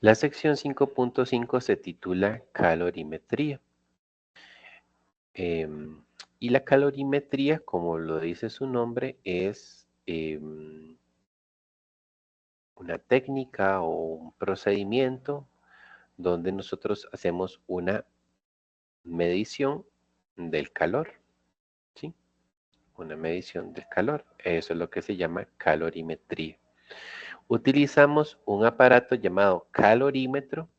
La sección 5.5 se titula calorimetría. Y la calorimetría, como lo dice su nombre, es una técnica o un procedimiento donde nosotros hacemos una medición del calor, ¿sí? Una medición del calor. Eso es lo que se llama calorimetría. Utilizamos un aparato llamado calorímetro.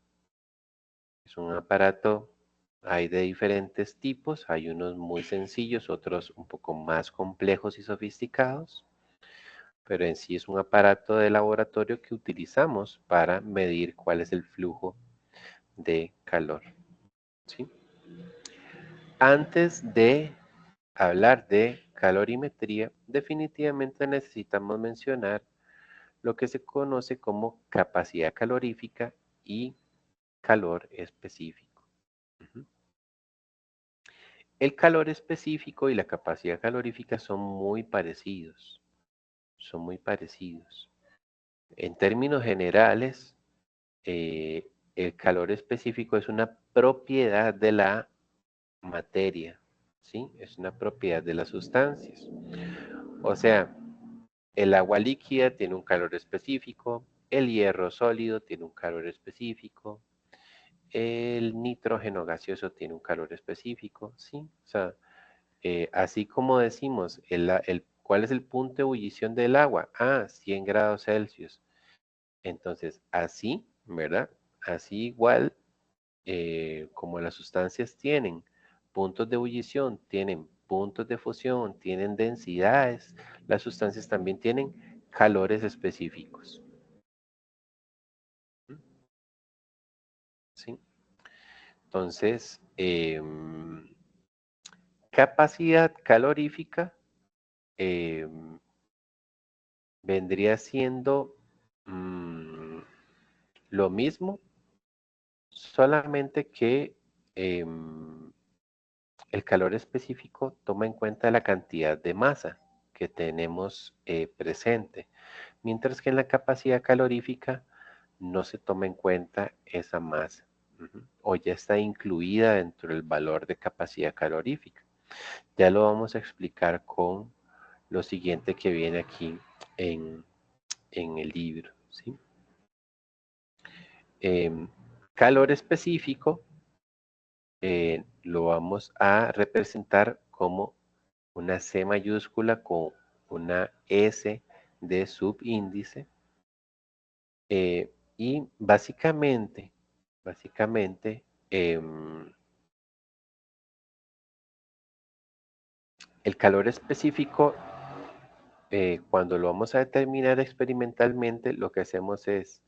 Es un aparato, hay de diferentes tipos, hay unos muy sencillos, otros un poco más complejos y sofisticados, pero en sí es un aparato de laboratorio que utilizamos para medir cuál es el flujo de calor, ¿sí? Antes de hablar de calorimetría, definitivamente necesitamos mencionar lo que se conoce como capacidad calorífica y calor específico. Ujú. El calor específico y la capacidad calorífica son muy parecidos. Son muy parecidos. En términos generales, el calor específico es una propiedad de la materia, ¿sí? Es una propiedad de las sustancias. O sea, el agua líquida tiene un calor específico, el hierro sólido tiene un calor específico, el nitrógeno gaseoso tiene un calor específico, ¿sí? O sea, así como decimos, ¿cuál es el punto de ebullición del agua? 100 grados Celsius. Entonces, así, ¿verdad? Así igual como las sustancias tienen puntos de ebullición, tienen puntos de fusión, tienen densidades, las sustancias también tienen calores específicos. ¿Sí? Entonces, capacidad calorífica vendría siendo lo mismo, solamente que el calor específico toma en cuenta la cantidad de masa que tenemos presente, mientras que en la capacidad calorífica no se toma en cuenta esa masa, o ya está incluida dentro del valor de capacidad calorífica. Ya lo vamos a explicar con lo siguiente que viene aquí en, en el libro, ¿sí? Calor específico lo vamos a representar como una C mayúscula con una S de subíndice. Y básicamente, el calor específico, cuando lo vamos a determinar experimentalmente, lo que hacemos es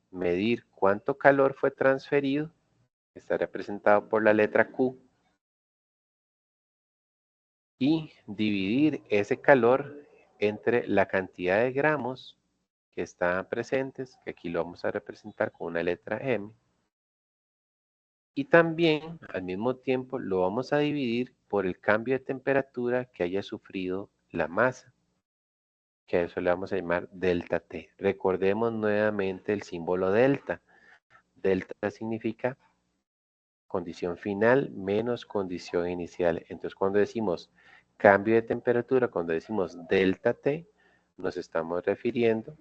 medir cuánto calor fue transferido, que está representado por la letra Q, y dividir ese calor entre la cantidad de gramos que están presentes, que aquí lo vamos a representar con una letra M, y también al mismo tiempo lo vamos a dividir por el cambio de temperatura que haya sufrido la masa, que a eso le vamos a llamar delta T. Recordemos nuevamente el símbolo delta. Delta significa condición final menos condición inicial. Entonces, cuando decimos cambio de temperatura, cuando decimos delta T, nos estamos refiriendo,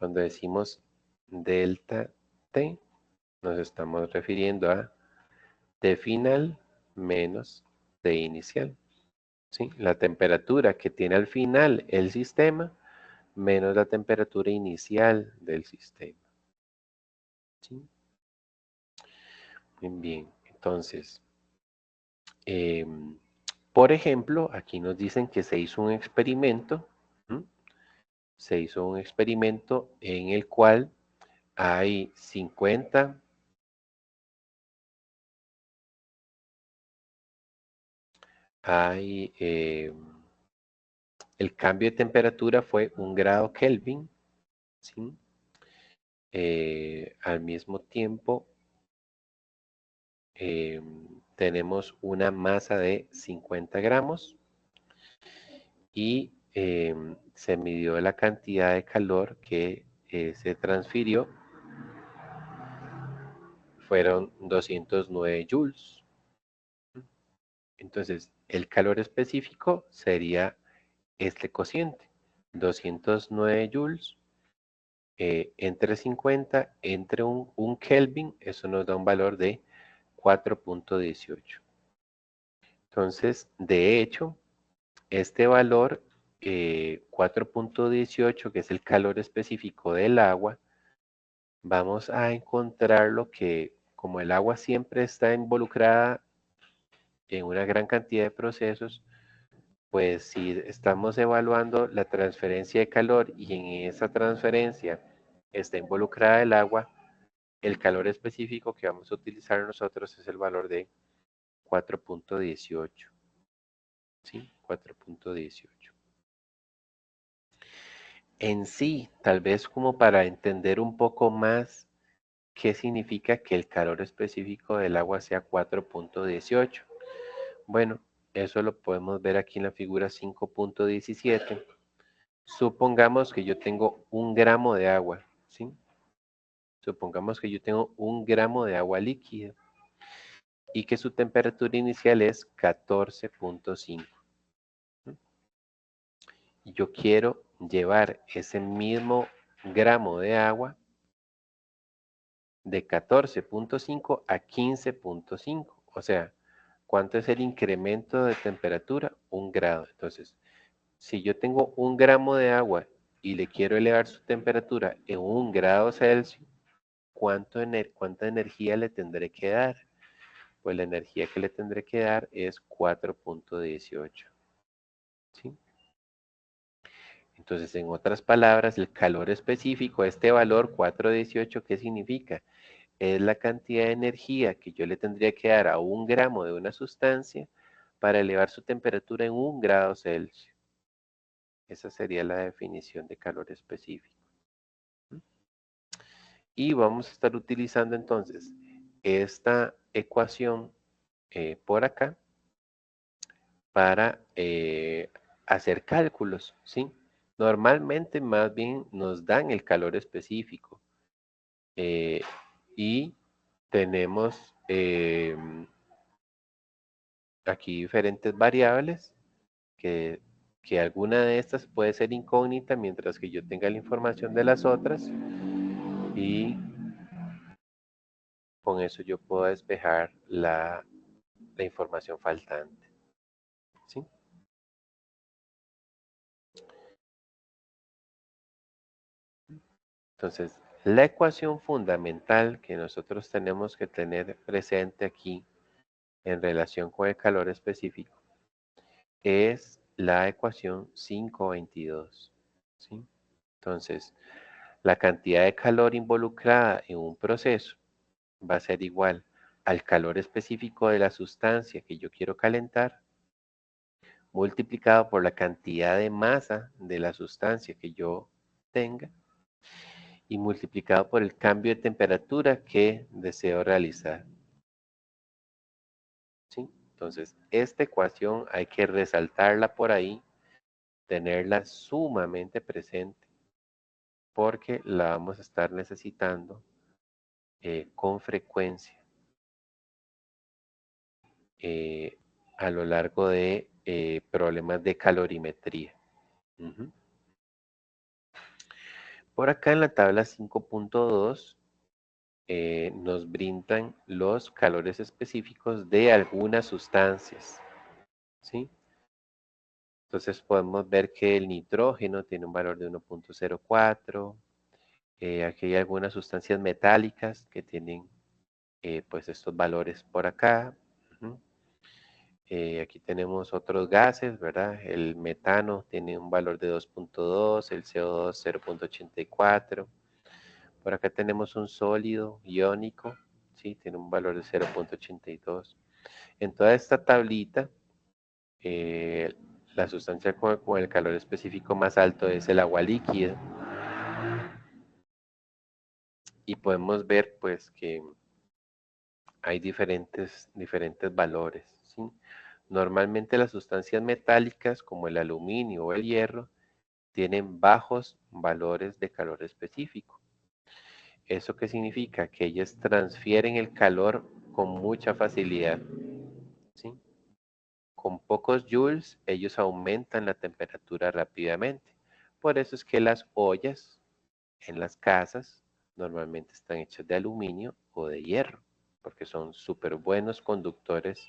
cuando decimos delta T, nos estamos refiriendo a T final menos T inicial. ¿Sí? La temperatura que tiene al final el sistema menos la temperatura inicial del sistema. ¿Sí? Muy bien, entonces, por ejemplo, aquí nos dicen que se hizo un experimento, ¿m? Se hizo un experimento en el cual hay 50, hay, el cambio de temperatura fue 1 grado Kelvin, ¿sí? Al mismo tiempo, tenemos una masa de 50 gramos y se midió la cantidad de calor que se transfirió, fueron 209 joules. Entonces, el calor específico sería este cociente, 209 joules entre 50, entre un Kelvin, eso nos da un valor de 4.18. Entonces, de hecho, este valor 4.18, que es el calor específico del agua, vamos a encontrarlo que como el agua siempre está involucrada en una gran cantidad de procesos, pues si estamos evaluando la transferencia de calor y en esa transferencia está involucrada el agua, el calor específico que vamos a utilizar nosotros es el valor de 4.18. ¿Sí? 4.18. En sí, tal vez como para entender un poco más qué significa que el calor específico del agua sea 4.18. Bueno, eso lo podemos ver aquí en la figura 5.17. Supongamos que yo tengo 1 gramo de agua, ¿sí? Supongamos que yo tengo 1 gramo de agua líquida y que su temperatura inicial es 14.5. Y yo quiero llevar ese mismo gramo de agua de 14.5 a 15.5. O sea, ¿cuánto es el incremento de temperatura? 1 grado. Entonces, si yo tengo 1 gramo de agua y le quiero elevar su temperatura en 1 grado Celsius, ¿cuánta energía le tendré que dar? Pues la energía que le tendré que dar es 4.18. ¿Sí? Entonces, en otras palabras, el calor específico, este valor 4.18, ¿qué significa? Es la cantidad de energía que yo le tendría que dar a 1 gramo de una sustancia para elevar su temperatura en 1 grado Celsius. Esa sería la definición de calor específico. Y vamos a estar utilizando entonces esta ecuación por acá para hacer cálculos, ¿sí? Normalmente más bien nos dan el calor específico y tenemos aquí diferentes variables que, que alguna de estas puede ser incógnita mientras que yo tenga la información de las otras y con eso yo puedo despejar la información faltante, ¿sí? Entonces, la ecuación fundamental que nosotros tenemos que tener presente aquí en relación con el calor específico es la ecuación 522, ¿sí? Entonces, la cantidad de calor involucrada en un proceso va a ser igual al calor específico de la sustancia que yo quiero calentar multiplicado por la cantidad de masa de la sustancia que yo tenga y multiplicado por el cambio de temperatura que deseo realizar. ¿Sí? Entonces, esta ecuación hay que resaltarla por ahí, tenerla sumamente presente, porque la vamos a estar necesitando con frecuencia eh, a lo largo de problemas de calorimetría. Uh-huh. Por acá en la tabla 5.2 nos brindan los calores específicos de algunas sustancias, ¿sí? Entonces podemos ver que el nitrógeno tiene un valor de 1.04. Aquí hay algunas sustancias metálicas que tienen pues estos valores por acá. Uh-huh. Aquí tenemos otros gases, ¿verdad? El metano tiene un valor de 2.2, el CO2 0.84. Por acá tenemos un sólido iónico, ¿sí? Tiene un valor de 0.82. En toda esta tablita, eh, la sustancia con el calor específico más alto es el agua líquida. Y podemos ver pues que hay diferentes valores, ¿sí? Normalmente las sustancias metálicas como el aluminio o el hierro tienen bajos valores de calor específico. ¿Eso qué significa? Que ellos transfieren el calor con mucha facilidad, ¿sí? Con pocos joules ellos aumentan la temperatura rápidamente. Por eso es que las ollas en las casas normalmente están hechas de aluminio o de hierro, porque son súper buenos conductores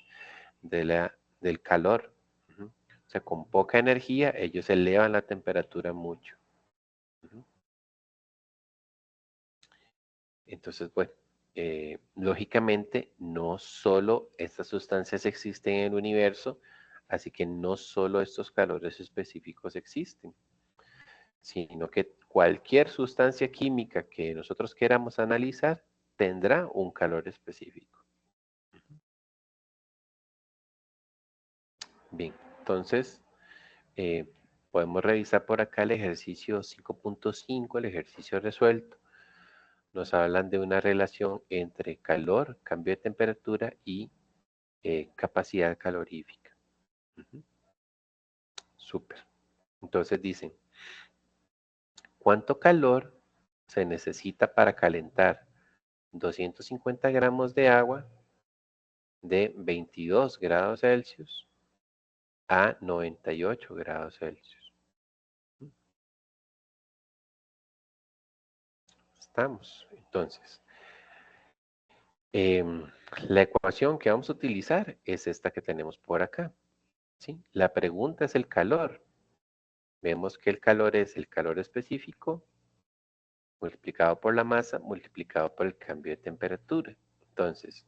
del calor. Ujú. O sea, con poca energía ellos elevan la temperatura mucho. Ujú. Entonces, bueno, lógicamente no solo estas sustancias existen en el universo, así que no solo estos calores específicos existen, sino que cualquier sustancia química que nosotros queramos analizar tendrá un calor específico. Bien, entonces eh, podemos revisar por acá el ejercicio 5.5, el ejercicio resuelto. Nos hablan de una relación entre calor, cambio de temperatura y capacidad calorífica. Ujú. Súper. Entonces dicen, ¿cuánto calor se necesita para calentar 250 gramos de agua de 22 grados Celsius a 98 grados Celsius? Estamos. Entonces, em, la ecuación que vamos a utilizar es esta que tenemos por acá, ¿sí? La pregunta es el calor. Vemos que el calor es el calor específico multiplicado por la masa multiplicado por el cambio de temperatura. Entonces,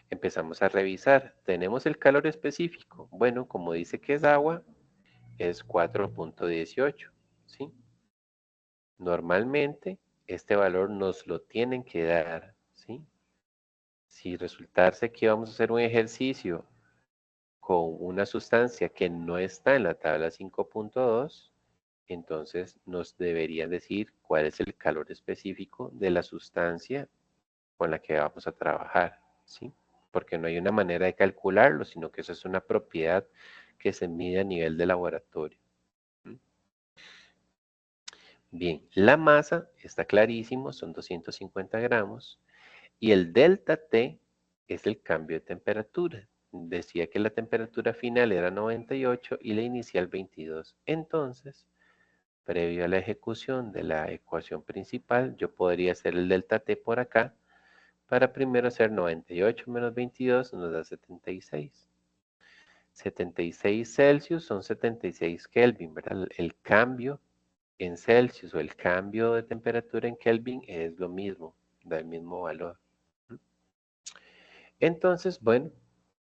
empezamos a revisar. Tenemos el calor específico. Bueno, como dice que es agua, es 4.18, ¿sí? Normalmente, este valor nos lo tienen que dar, ¿sí? Si resultase que vamos a hacer un ejercicio con una sustancia que no está en la tabla 5.2, entonces nos deberían decir cuál es el calor específico de la sustancia con la que vamos a trabajar, ¿sí? Porque no hay una manera de calcularlo, sino que eso es una propiedad que se mide a nivel de laboratorio. ¿Sí? Bien, la masa está clarísimo, son 250 gramos, y el delta T es el cambio de temperatura. Decía que la temperatura final era 98 y la inicial 22. Entonces, previo a la ejecución de la ecuación principal, yo podría hacer el delta T por acá, para primero hacer 98 menos 22 nos da 76. 76 Celsius son 76 Kelvin, ¿verdad? El cambio en Celsius o el cambio de temperatura en Kelvin es lo mismo, da el mismo valor. Entonces, bueno,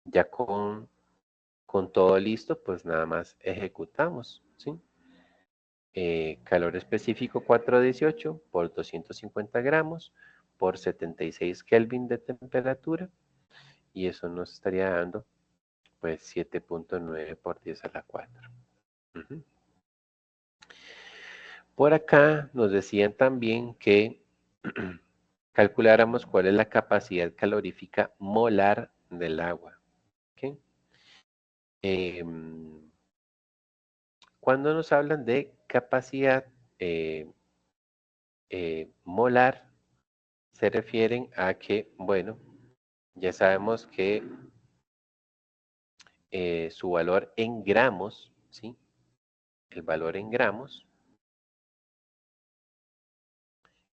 ya con todo listo, pues nada más ejecutamos, ¿sí? Calor específico 418 por 250 gramos por 76 Kelvin de temperatura y eso nos estaría dando pues 7.9 por 10 a la 4. Ujú. Por acá nos decían también que calculáramos cuál es la capacidad calorífica molar del agua. ¿Ok? Em, Cuando nos hablan de capacidad eh, molar, se refieren a que, bueno, ya sabemos que su valor en gramos, ¿sí? El valor en gramos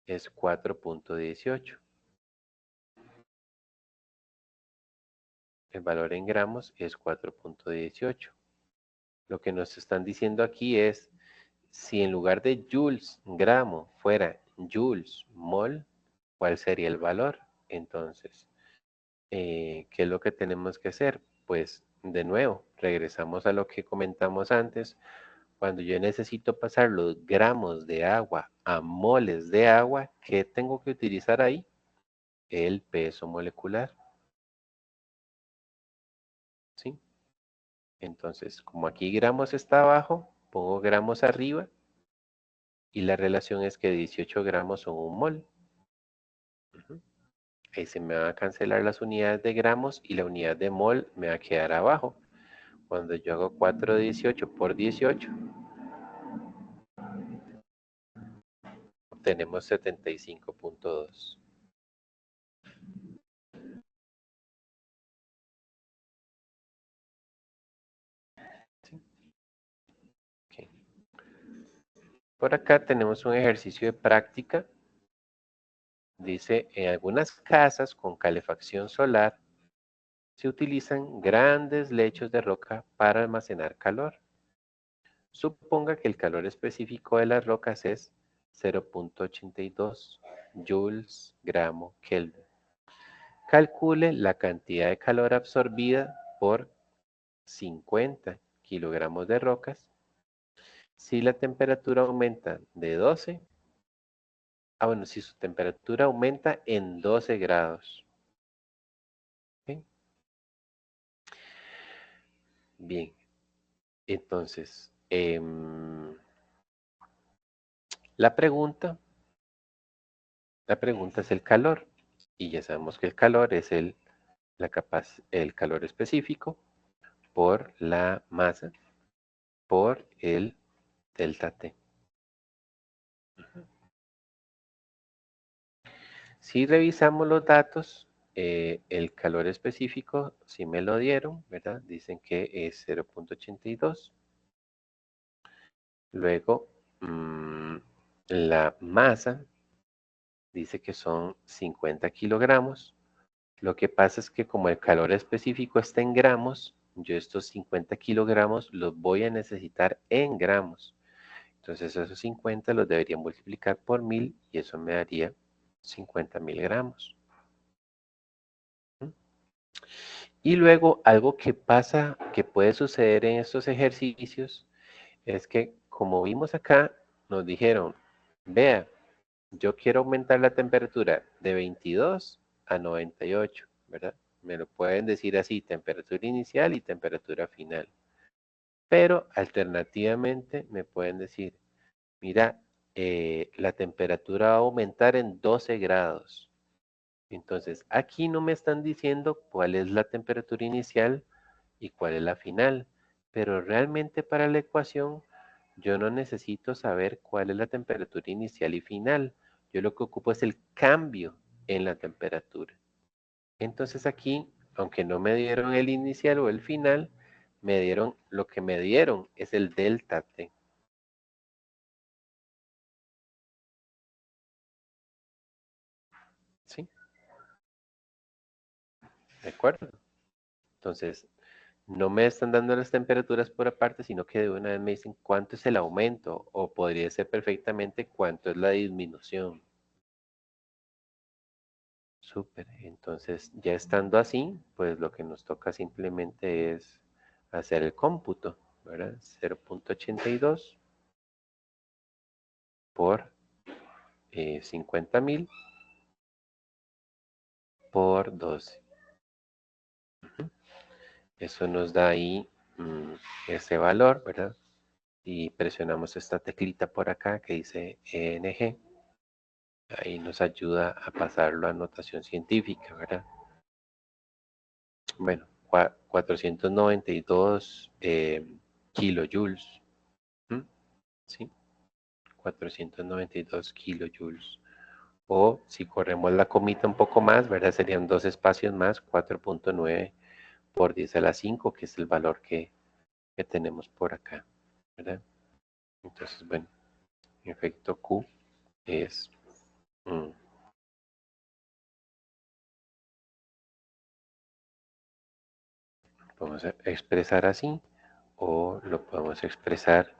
es 4.18. El valor en gramos es 4.18. Lo que nos están diciendo aquí es, si en lugar de joules gramo fuera joules mol, ¿cuál sería el valor? Entonces, ¿qué es lo que tenemos que hacer? Pues de nuevo, regresamos a lo que comentamos antes. Cuando yo necesito pasar los gramos de agua a moles de agua, ¿qué tengo que utilizar ahí? El peso molecular, ¿sí? Entonces, como aquí gramos está abajo, pongo gramos arriba y la relación es que 18 gramos son un mol. Ujú. Ahí se me van a cancelar las unidades de gramos y la unidad de mol me va a quedar abajo. Cuando yo hago 418 por 18, obtenemos 75.2. ¿Sí? Okay. Por acá tenemos un ejercicio de práctica. Dice, en algunas casas con calefacción solar se utilizan grandes lechos de roca para almacenar calor. Suponga que el calor específico de las rocas es 0.82 joules gramo Kelvin. Calcule la cantidad de calor absorbida por 50 kilogramos de rocas si la temperatura aumenta de 12. Bueno, si su temperatura aumenta en 12 grados. ¿Okay? Bien, entonces, la pregunta es el calor. Y ya sabemos que el calor es el calor específico por la masa por el delta T. Si revisamos los datos, el calor específico, si me lo dieron, ¿verdad? Dicen que es 0.82. Luego, la masa dice que son 50 kilogramos. Lo que pasa es que como el calor específico está en gramos, yo estos 50 kilogramos los voy a necesitar en gramos. Entonces esos 50 los debería multiplicar por 1000 y eso me daría 50.000 gramos. Y luego algo que pasa, que puede suceder en estos ejercicios, es que como vimos acá, nos dijeron, vea, yo quiero aumentar la temperatura de 22 a 98, ¿verdad? Me lo pueden decir así, temperatura inicial y temperatura final. Pero alternativamente me pueden decir, mira, la temperatura va a aumentar en 12 grados. Entonces, aquí no me están diciendo cuál es la temperatura inicial y cuál es la final, pero realmente para la ecuación yo no necesito saber cuál es la temperatura inicial y final. Yo lo que ocupo es el cambio en la temperatura. Entonces aquí, aunque no me dieron el inicial o el final, lo que me dieron es el delta T. ¿Sí? ¿De acuerdo? Entonces, no me están dando las temperaturas por aparte, sino que de una vez me dicen cuánto es el aumento o podría ser perfectamente cuánto es la disminución. Súper. Entonces, ya estando así, pues lo que nos toca simplemente es hacer el cómputo, ¿verdad? 0.82 por 50.000 por 12. Eso nos da ahí ese valor, ¿verdad? Y presionamos esta teclita por acá que dice ENG. Ahí nos ayuda a pasarlo a notación científica, ¿verdad? Bueno, 492 kilojoules. ¿Mm? ¿Sí? 492 kilojoules. O si corremos la comita un poco más, ¿verdad? Serían dos espacios más, 4.9 por 10 a la 5, que es el valor que tenemos por acá, ¿verdad? Entonces, bueno, efecto Q es... podemos expresar así o lo podemos expresar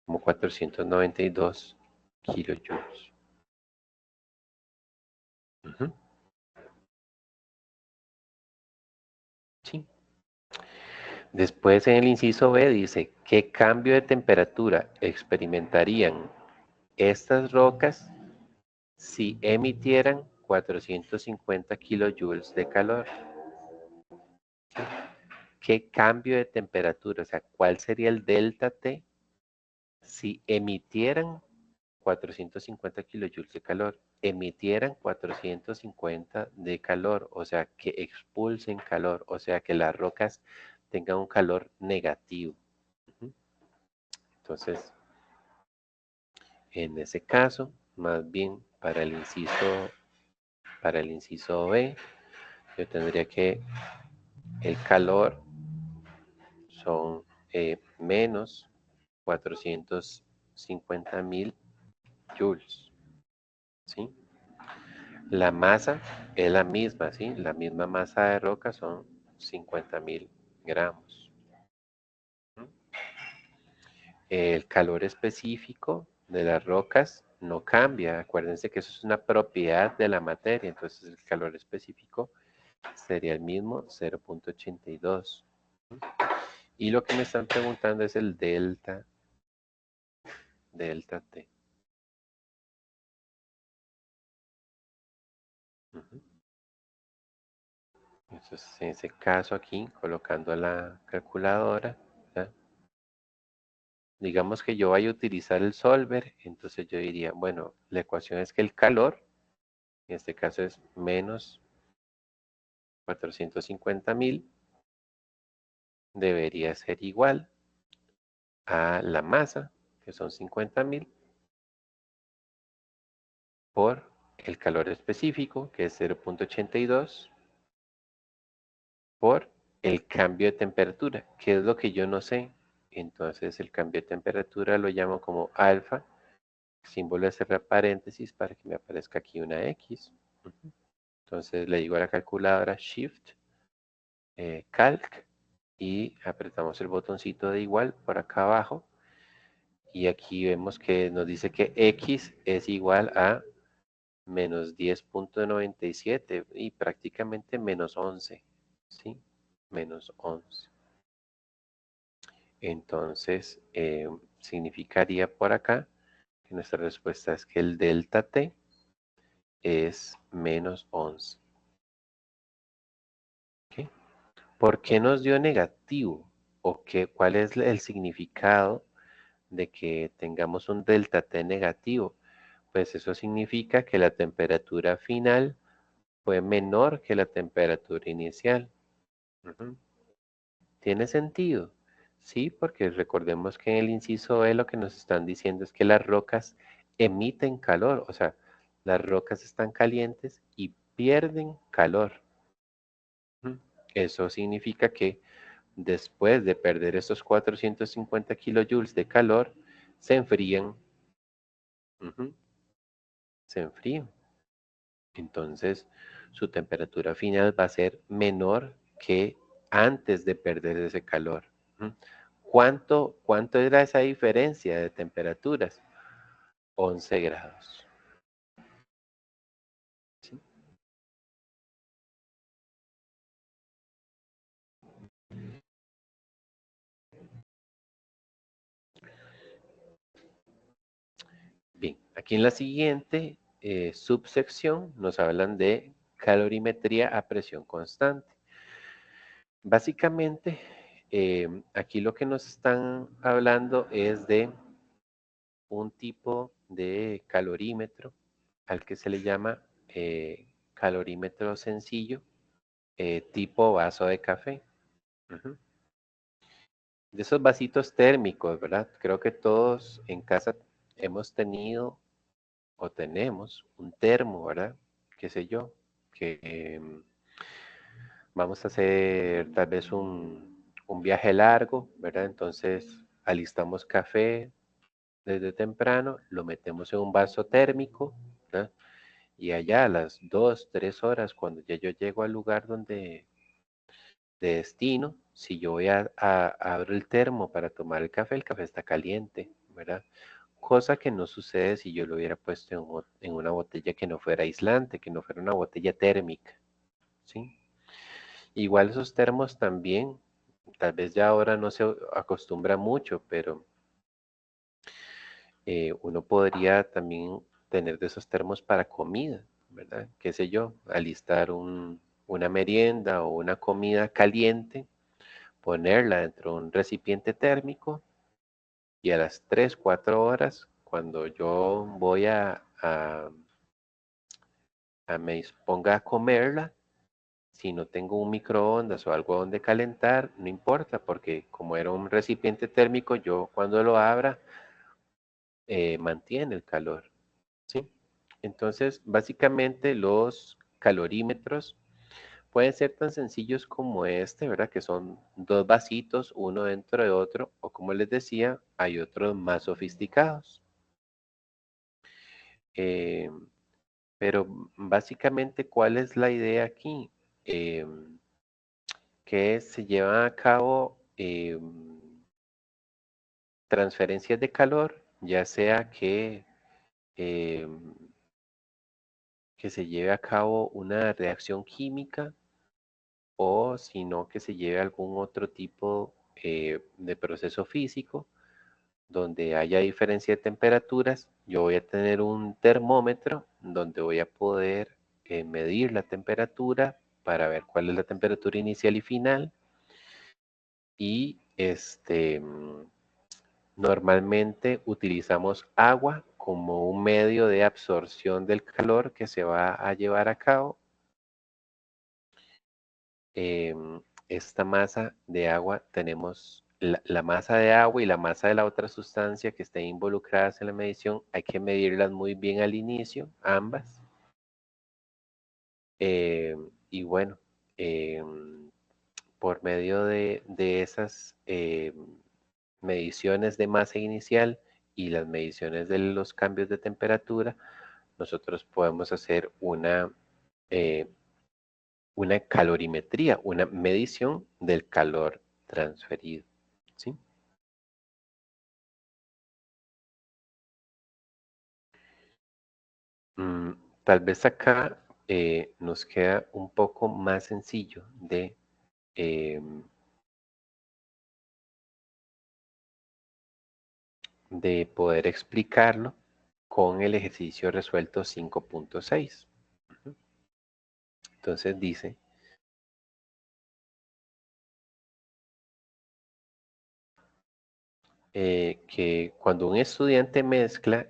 como 492 kilojoules. Ujú. Sí. Después en el inciso B dice, ¿qué cambio de temperatura experimentarían estas rocas si emitieran 450 kilojoules de calor? ¿Qué cambio de temperatura? O sea, ¿cuál sería el delta T si emitieran 450 kilojoules de calor? Emitieran 450 de calor, o sea, que expulsen calor, o sea, que las rocas tenga un calor negativo. Entonces, en ese caso, más bien para el inciso B, yo tendría que el calor son menos 450.000 joules, ¿sí? La masa es la misma, ¿sí? La misma masa de roca son 50.000 gramos. El calor específico de las rocas no cambia. Acuérdense que eso es una propiedad de la materia. Entonces el calor específico sería el mismo 0.82. Y lo que me están preguntando es el delta T. Entonces, en ese caso aquí, colocando la calculadora, ¿ya? Digamos que yo vaya a utilizar el solver, entonces yo diría, bueno, la ecuación es que el calor, en este caso es menos 450.000, debería ser igual a la masa, que son 50.000, por el calor específico, que es 0.82, por el cambio de temperatura, que es lo que yo no sé. Entonces el cambio de temperatura lo llamo como alfa, símbolo de cerrar paréntesis para que me aparezca aquí una X. Entonces le digo a la calculadora Shift, Calc, y apretamos el botoncito de igual por acá abajo. Y aquí vemos que nos dice que X es igual a menos 10.97 y prácticamente menos 11, ¿sí? Menos 11. Entonces, significaría por acá que nuestra respuesta es que el delta T es menos 11. ¿Okay? ¿Por qué nos dio negativo? ¿O cuál es el significado de que tengamos un delta T negativo? Pues eso significa que la temperatura final fue menor que la temperatura inicial. ¿Tiene sentido? Sí, porque recordemos que en el inciso E lo que nos están diciendo es que las rocas emiten calor, o sea, las rocas están calientes y pierden calor. Eso significa que después de perder estos 450 kilojoules de calor, se enfrían. Se enfrían. Entonces, su temperatura final va a ser menor que antes de perder ese calor. ¿Cuánto era esa diferencia de temperaturas? 11 grados. ¿Sí? Bien, aquí en la siguiente subsección nos hablan de calorimetría a presión constante. Básicamente, aquí lo que nos están hablando es de un tipo de calorímetro al que se le llama calorímetro sencillo tipo vaso de café. De esos vasitos térmicos, ¿verdad? Creo que todos en casa hemos tenido o tenemos un termo, ¿verdad? Qué sé yo, que vamos a hacer tal vez un viaje largo, ¿verdad? Entonces alistamos café desde temprano, lo metemos en un vaso térmico, ¿verdad? Y allá a las 2, 3 horas, cuando ya yo llego al lugar de destino, si yo voy a abro el termo para tomar el café está caliente, ¿verdad? Cosa que no sucede si yo lo hubiera puesto en una botella que no fuera aislante, que no fuera una botella térmica, ¿sí? Igual esos termos también, tal vez ya ahora no se acostumbra mucho, pero uno podría también tener de esos termos para comida, ¿verdad? Qué sé yo, alistar una merienda o una comida caliente, ponerla dentro de un recipiente térmico y a las 3, 4 horas, cuando yo voy a me disponga a comerla, Si no tengo un microondas o algo donde calentar, no importa, porque como era un recipiente térmico, yo cuando lo abra, mantiene el calor, ¿sí? Entonces, básicamente los calorímetros pueden ser tan sencillos como este, ¿verdad? Que son dos vasitos, uno dentro de otro, o como les decía, hay otros más sofisticados. Eh, pero básicamente, ¿cuál es la idea aquí? Eh, que se llevan a cabo transferencias de calor, ya sea eh, que se lleve a cabo una reacción química o si no que se lleve algún otro tipo de proceso físico donde haya diferencia de temperaturas. Yo voy a tener un termómetro donde voy a poder medir la temperatura para ver cuál es la temperatura inicial y final y normalmente utilizamos agua como un medio de absorción del calor que se va a llevar a cabo. Esta masa de agua tenemos la masa de agua y la masa de la otra sustancia que estén involucradas en la medición. Hay que medirlas muy bien al inicio, ambas. Y bueno, por medio de esas mediciones de masa inicial y las mediciones de los cambios de temperatura, nosotros podemos hacer una calorimetría, una medición del calor transferido, ¿sí? Mm, Tal vez acá nos queda un poco más sencillo em, de poder explicarlo con el ejercicio resuelto 5.6. Entonces dice que cuando un estudiante mezcla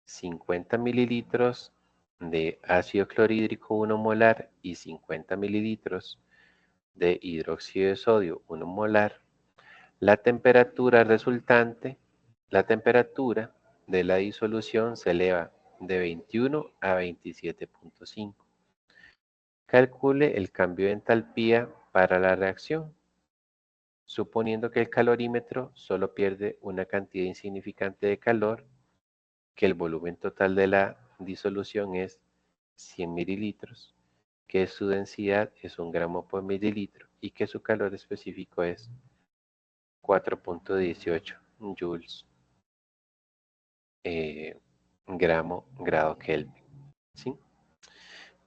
50 mililitros de ácido clorhídrico 1 molar y 50 mililitros de hidróxido de sodio 1 molar, la temperatura resultante, la temperatura de la disolución se eleva de 21 a 27.5. Calcule el cambio de entalpía para la reacción, suponiendo que el calorímetro solo pierde una cantidad insignificante de calor, que el volumen total de la disolución es 100 mililitros, que su densidad es 1 gramo por mililitro y que su calor específico es 4.18 joules grado Kelvin. ¿Sí?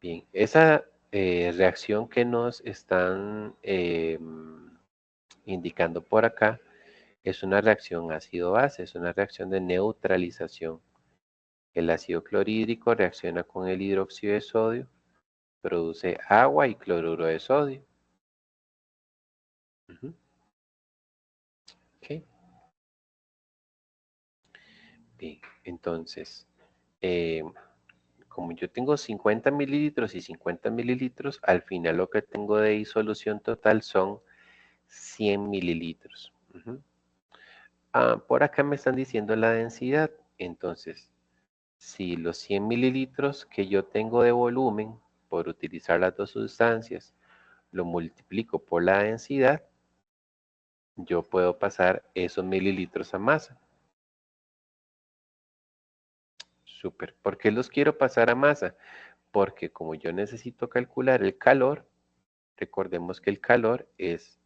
Bien, esa reacción que nos están indicando por acá es una reacción ácido-base, es una reacción de neutralización. El ácido clorhídrico reacciona con el hidróxido de sodio, produce agua y cloruro de sodio. Ujú. Ok, bien, entonces, eh, como yo tengo 50 mililitros y 50 mililitros, al final lo que tengo de disolución total son 100 mililitros. Ujú. Por acá me están diciendo la densidad. Entonces, si los 100 mililitros que yo tengo de volumen por utilizar las dos sustancias lo multiplico por la densidad, yo puedo pasar esos mililitros a masa. Súper. ¿Por qué los quiero pasar a masa? Porque como yo necesito calcular el calor, recordemos que el calor es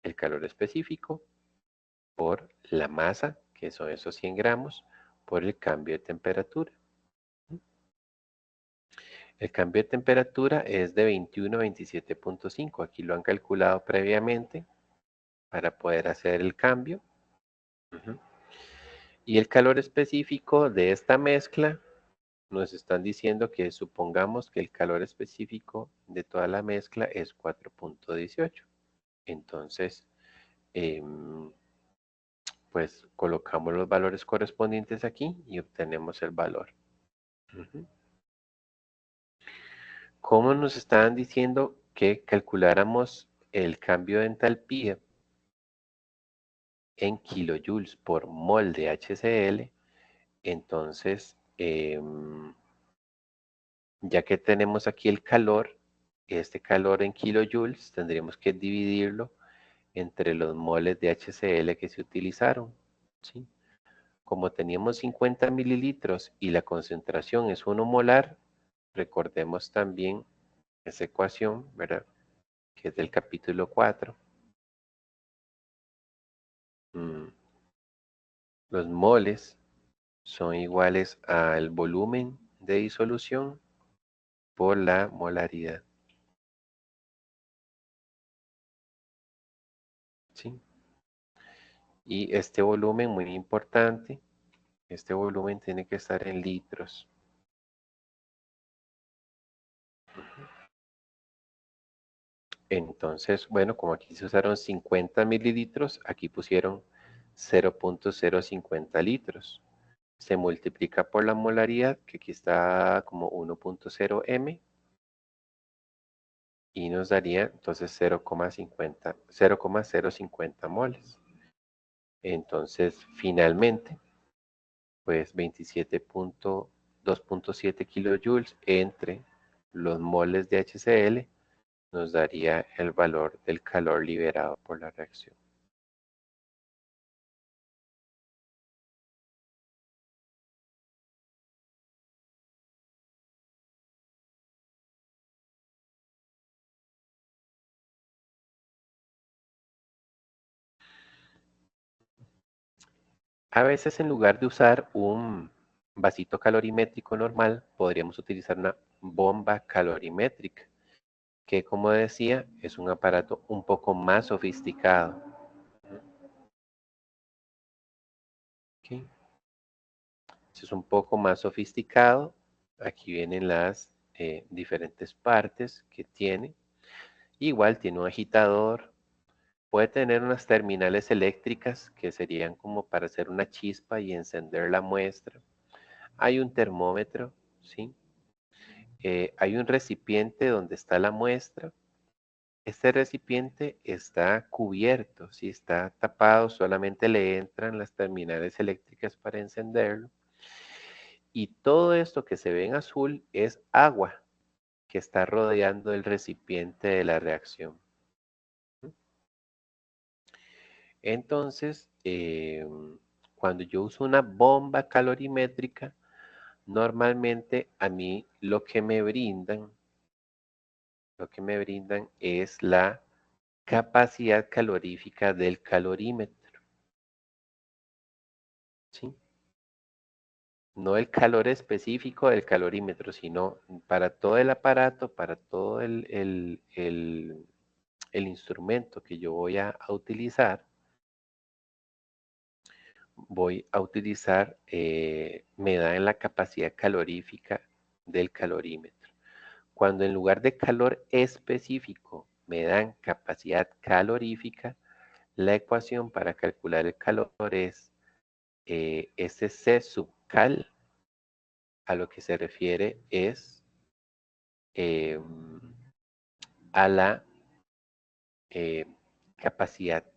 el calor específico por la masa, que son esos 100 gramos, por el cambio de temperatura. El cambio de temperatura es de 21 a 27.5. Aquí lo han calculado previamente para poder hacer el cambio. Ujú. Y el calor específico de esta mezcla nos están diciendo que supongamos que el calor específico de toda la mezcla es 4.18. Entonces, em, pues colocamos los valores correspondientes aquí y obtenemos el valor. Ujú. ¿Cómo nos estaban diciendo que calculáramos el cambio de entalpía en kilojoules por mol de HCl, entonces, ya que tenemos aquí el calor, este calor en kilojoules, tendríamos que dividirlo entre los moles de HCl que se utilizaron, ¿sí? Como teníamos 50 mililitros y la concentración es 1 molar, recordemos también esa ecuación, ¿verdad? Que es del capítulo 4. Los moles son iguales al volumen de disolución por la molaridad, ¿sí? Y este volumen, muy importante, este volumen tiene que estar en litros. Entonces, bueno, como aquí se usaron 50 mililitros, aquí pusieron 0.050 litros. Se multiplica por la molaridad, que aquí está como 1.0 m, y nos daría entonces 0,050 moles. Entonces, finalmente, pues 2.7 kilojoules entre los moles de HCl nos daría el valor del calor liberado por la reacción. A veces, en lugar de usar un vasito calorimétrico normal, podríamos utilizar una bomba calorimétrica, que, como decía, es un aparato un poco más sofisticado. ¿Okay? Es un poco más sofisticado. Aquí vienen las diferentes partes que tiene. Igual tiene un agitador. Puede tener unas terminales eléctricas que serían como para hacer una chispa y encender la muestra. Hay un termómetro, ¿sí? Hay un recipiente donde está la muestra. Este recipiente está cubierto, ¿sí? Está tapado, solamente le entran las terminales eléctricas para encenderlo. Y todo esto que se ve en azul es agua que está rodeando el recipiente de la reacción. Entonces, cuando yo uso una bomba calorimétrica, normalmente a mí lo que me brindan es la capacidad calorífica del calorímetro, ¿sí? No el calor específico del calorímetro, sino para todo el aparato, para todo el instrumento que yo voy a utilizar, me da en la capacidad calorífica del calorímetro. Cuando en lugar de calor específico me dan capacidad calorífica, la ecuación para calcular el calor es ese C sub cal, a lo que se refiere es eh, a la eh, capacidad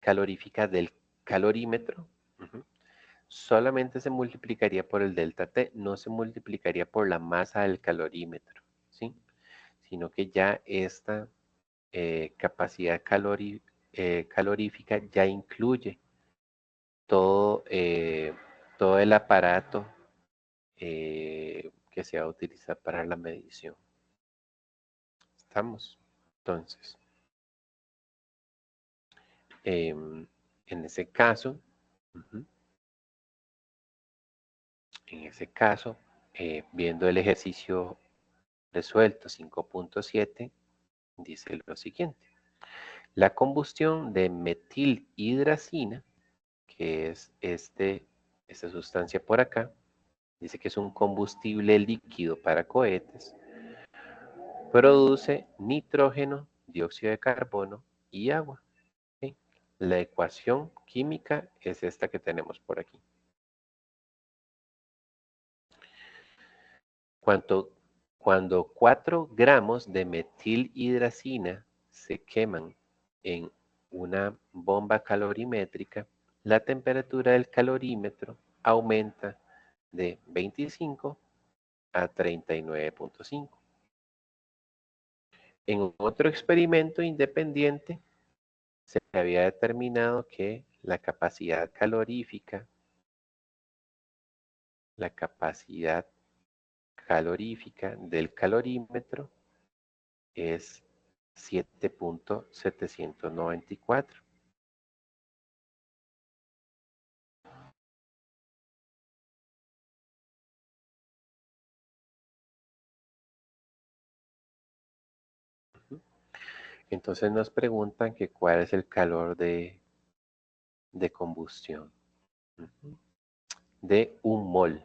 calorífica del calorímetro. Solamente se multiplicaría por el delta T, no se multiplicaría por la masa del calorímetro, ¿sí? Sino que ya esta capacidad calorífica ya incluye todo, todo el aparato que se va a utilizar para la medición. ¿Estamos? Entonces, en ese caso, viendo el ejercicio resuelto 5.7, dice lo siguiente. La combustión de metilhidracina, que es esta sustancia por acá, dice que es un combustible líquido para cohetes, produce nitrógeno, dióxido de carbono y agua. ¿Sí? La ecuación química es esta que tenemos por aquí. Cuanto Cuando 4 gramos de metilhidracina se queman en una bomba calorimétrica, la temperatura del calorímetro aumenta de 25 a 39.5. En otro experimento independiente se había determinado que la capacidad calorífica del calorímetro es 7.794. Entonces nos preguntan que cuál es el calor de combustión de un mol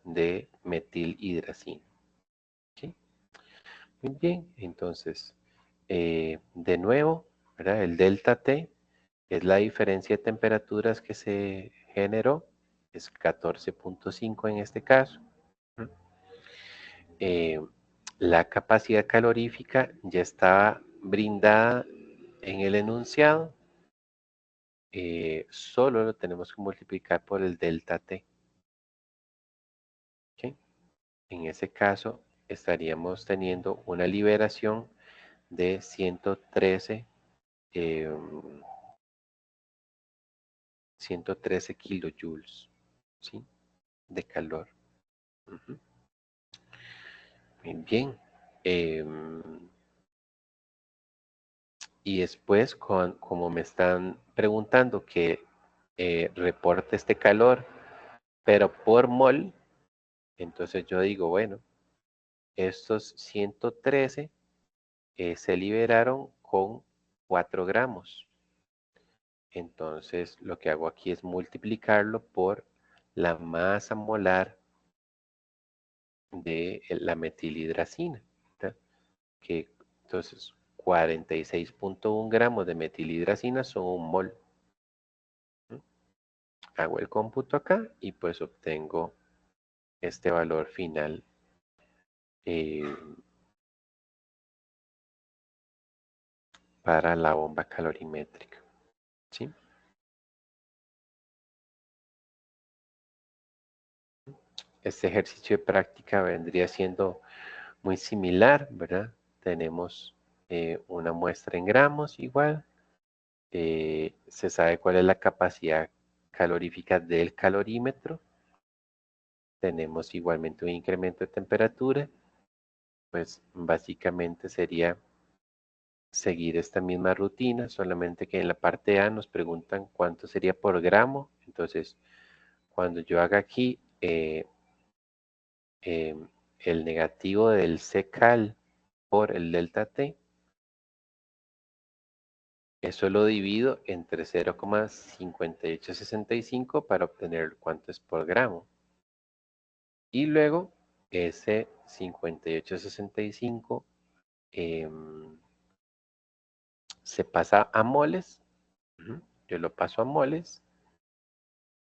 de metilhidracina. ¿Sí? Muy bien, entonces, de nuevo, ¿verdad? El delta T es la diferencia de temperaturas que se generó, es 14.5 en este caso. Eh, la capacidad calorífica ya estaba brindada en el enunciado, solo lo tenemos que multiplicar por el delta T. ¿Okay? En ese caso estaríamos teniendo una liberación de 113 kilojoules, ¿sí? De calor. Muy bien. Y después, como me están preguntando que reporte este calor, pero por mol, entonces yo digo, bueno, estos 113 se liberaron con 4 gramos. Entonces lo que hago aquí es multiplicarlo por la masa molar de la metilhidracina, ¿tá? Que entonces 46.1 gramos de metilhidracina son un mol. Hago el cómputo acá y pues obtengo este valor final eh, para la bomba calorimétrica, ¿sí? Este ejercicio de práctica vendría siendo muy similar, ¿verdad? Tenemos una muestra en gramos igual. Se sabe cuál es la capacidad calorífica del calorímetro. Tenemos igualmente un incremento de temperatura. Pues básicamente sería seguir esta misma rutina, solamente que en la parte A nos preguntan cuánto sería por gramo. Entonces, cuando yo haga aquí el negativo del Ccal por el delta T, eso lo divido entre 0,5865 para obtener cuánto es por gramo. Y luego ese 5865 se pasa a moles. Yo lo paso a moles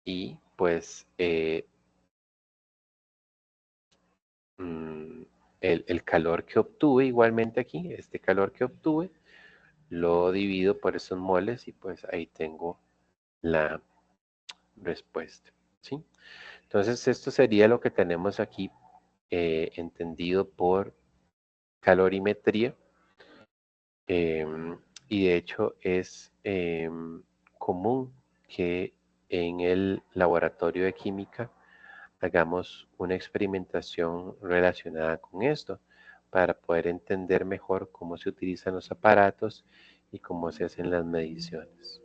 y pues el calor que obtuve igualmente aquí, este calor que obtuve, lo divido por esos moles y pues ahí tengo la respuesta, ¿sí? Entonces esto sería lo que tenemos aquí entendido por calorimetría. Y de hecho es común que en el laboratorio de química hagamos una experimentación relacionada con esto para poder entender mejor cómo se utilizan los aparatos y cómo se hacen las mediciones.